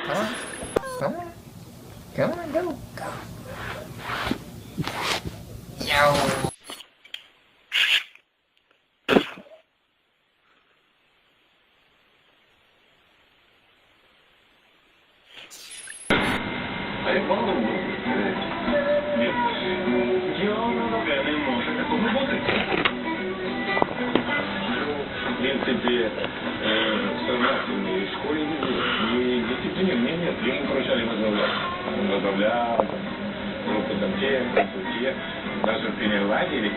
Come on. Come on, go. Go. Yo. А як мало було? Ні. Це не може такого бути. В принципе, сознательные в школе не было. Ни дисциплины, мне нет. Ему поручали возглавлять. Он возглавлял, группы там те, те. Даже в пионерлагере